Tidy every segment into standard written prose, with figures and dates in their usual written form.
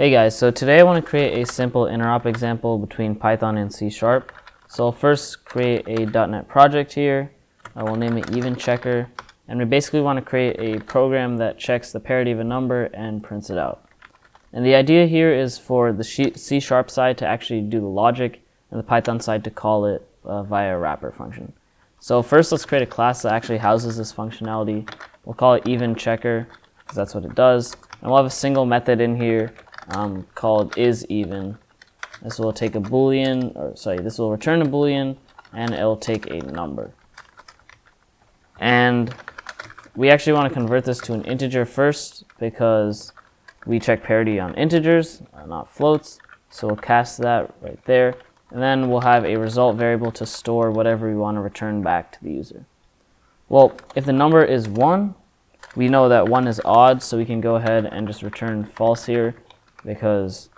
Hey guys, so today I want to create a simple interop example between Python and C#. So I'll first create a .NET project here. I will name it even checker, and we basically want to create a program that checks the parity of a number and prints it out. And the idea here is for the C# side to actually do the logic and the Python side to call it via a wrapper function. So first let's create a class that actually houses this functionality. We'll call it even checker because that's what it does. And we'll have a single method in here called isEven. This will take a boolean, this will return a boolean, and it'll take a number. And we actually want to convert this to an integer first because we check parity on integers, not floats. So we'll cast that right there, and then we'll have a result variable to store whatever we want to return back to the user. Well, if the number is 1, we know that 1 is odd, so we can go ahead and just return false here because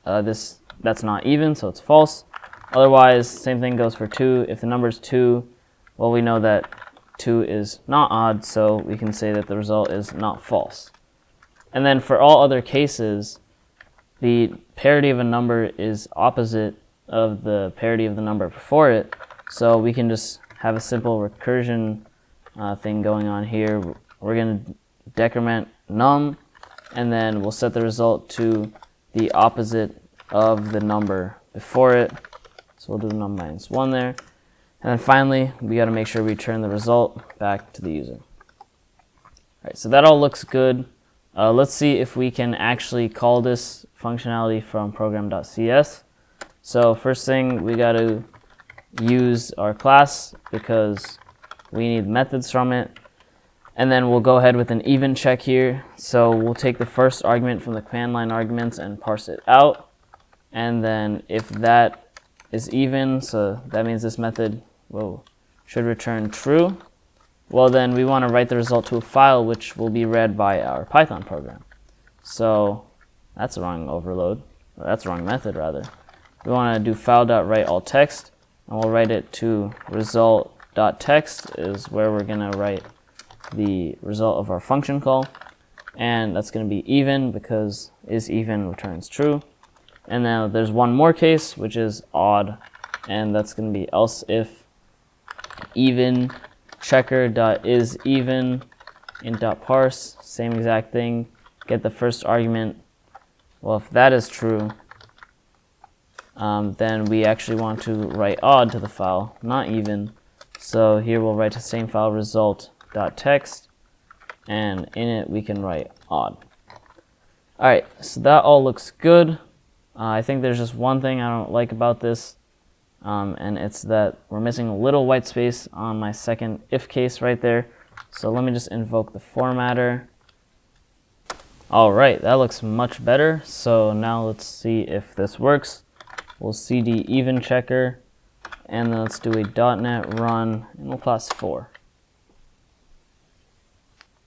that's not even, so it's false. Otherwise, same thing goes for 2. If the number is 2, well, we know that 2 is not odd, so we can say that the result is not false. And then for all other cases, the parity of a number is opposite of the parity of the number before it, so we can just have a simple recursion thing going on here. We're going to decrement num, and then we'll set the result to the opposite of the number before it. So we'll do num minus 1 there. And then finally, we got to make sure we return the result back to the user. All right, so that all looks good. Let's see if we can actually call this functionality from program.cs. So first thing, we got to use our class because we need methods from it. And then we'll go ahead with an even check here. So we'll take the first argument from the command line arguments and parse it out. And then if that is even, so that means this method should return true. Well, then we want to write the result to a file which will be read by our Python program. So that's the wrong overload. Or that's the wrong method, rather. We want to do file.write all text, and we'll write it to result.text is where we're going to write the result of our function call. And that's going to be even because isEven returns true. And now there's one more case, which is odd, and that's going to be else if even checker.isEven int.parse, same exact thing, get the first argument. Well, if that is true, then we actually want to write odd to the file, not even. So here we'll write the same file result.text, and in it we can write odd. Alright, so that all looks good. I think there's just one thing I don't like about this, and it's that we're missing a little white space on my second if case right there. So let me just invoke the formatter. Alright, that looks much better. So now let's see if this works. We'll cd even checker, and then let's do a .NET run, and we'll pass 4.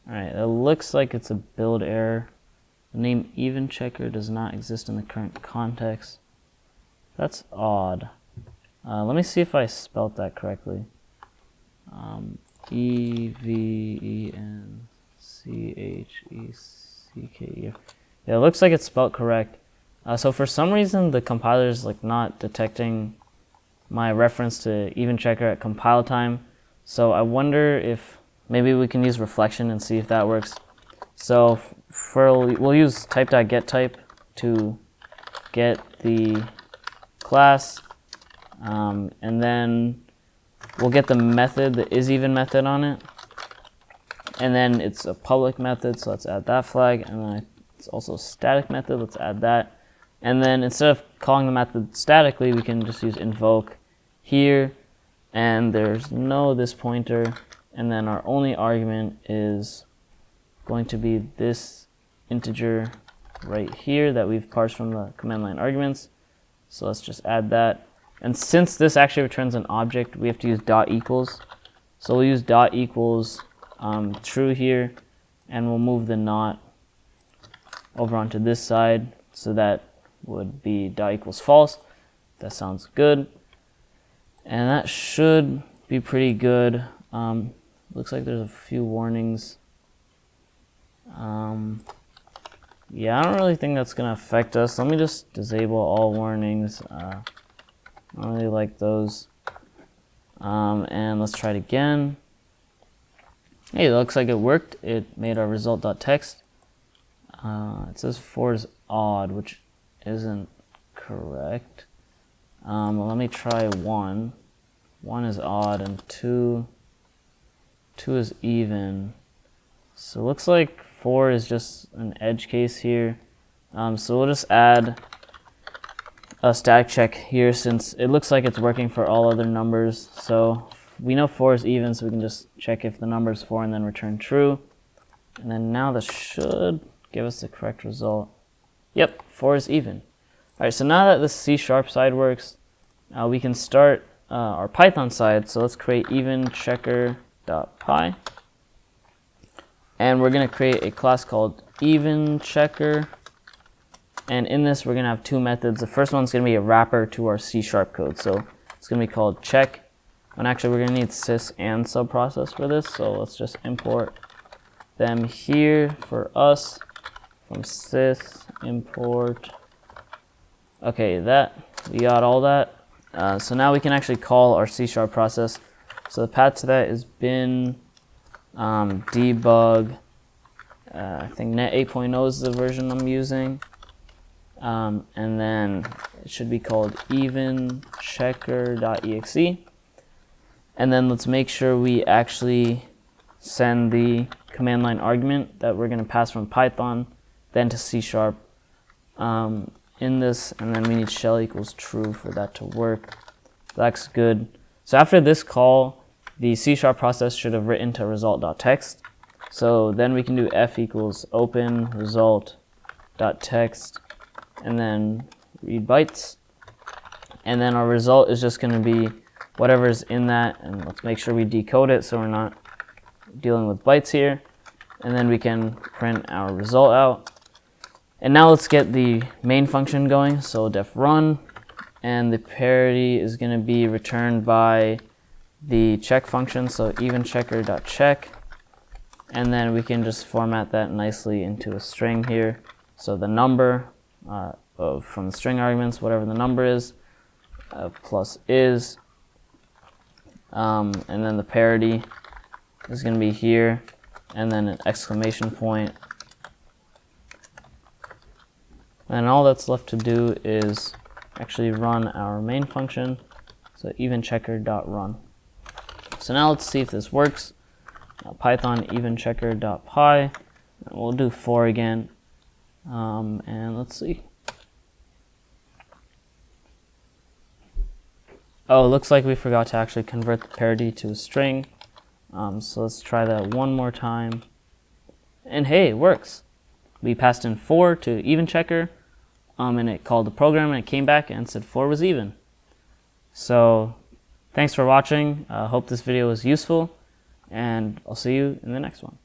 Alright, it looks like it's a build error. The name even checker does not exist in the current context. That's odd. Let me see if I spelt that correctly. EVENCHECKE. Yeah, it looks like it's spelt correct. So for some reason, the compiler is not detecting my reference to even checker at compile time. So I wonder if maybe we can use reflection and see if that works. So we'll use type.getType to get the class, and then we'll get the method, the isEven method on it, and then it's a public method, so let's add that flag, and then it's also a static method, let's add that. And then instead of calling the method statically, we can just use invoke here, and there's no this pointer, and then our only argument is going to be this integer right here that we've parsed from the command line arguments. So let's just add that. And since this actually returns an object, we have to use dot equals. So we'll use dot equals true here, and we'll move the not over onto this side, so that would be dot equals false. That sounds good. And that should be pretty good. Looks like there's a few warnings. Yeah, I don't really think that's going to affect us. Let me just disable all warnings. I don't really like those. And let's try it again. Hey, it looks like it worked. It made our result.text. It says 4 is odd, which isn't correct. Well, let me try 1. 1 is odd, and 2 is even. So it looks like 4 is just an edge case here. So we'll just add a static check here since it looks like it's working for all other numbers. So we know 4 is even, so we can just check if the number is 4 and then return true. And then now this should give us the correct result. Yep, 4 is even. All right, so now that the C# side works, we can start our Python side. So let's create evenchecker.py. And we're going to create a class called evenchecker. And in this, we're going to have 2 methods. The first one's going to be a wrapper to our C# code. So it's going to be called check. And actually, we're going to need sys and subprocess for this. So let's just import them here for us from sys import. Okay, we got all that. So now we can actually call our C# process. So the path to that is bin debug. I think net 8.0 is the version I'm using. And then it should be called evenchecker.exe. And then let's make sure we actually send the command line argument that we're going to pass from Python then to C# in this, and then we need shell equals true for that to work. That's good. So after this call, the C# process should have written to result.text. So then we can do f equals open result.text and then read bytes. And then our result is just going to be whatever's in that, and let's make sure we decode it so we're not dealing with bytes here. And then we can print our result out. And now let's get the main function going. So def run, and the parity is going to be returned by the check function, so evenchecker.check. And then we can just format that nicely into a string here. So the number from the string arguments, whatever the number is, plus is. And then the parity is going to be here, and then an exclamation point. And all that's left to do is actually run our main function, so evenchecker.run. So now let's see if this works. Python evenchecker.py, and we'll do 4 again, and let's see. Oh, it looks like we forgot to actually convert the parity to a string. So let's try that one more time. And hey, it works. We passed in 4 to evenchecker, and it called the program, and it came back and said 4 was even. So thanks for watching. Hope this video was useful, and I'll see you in the next one.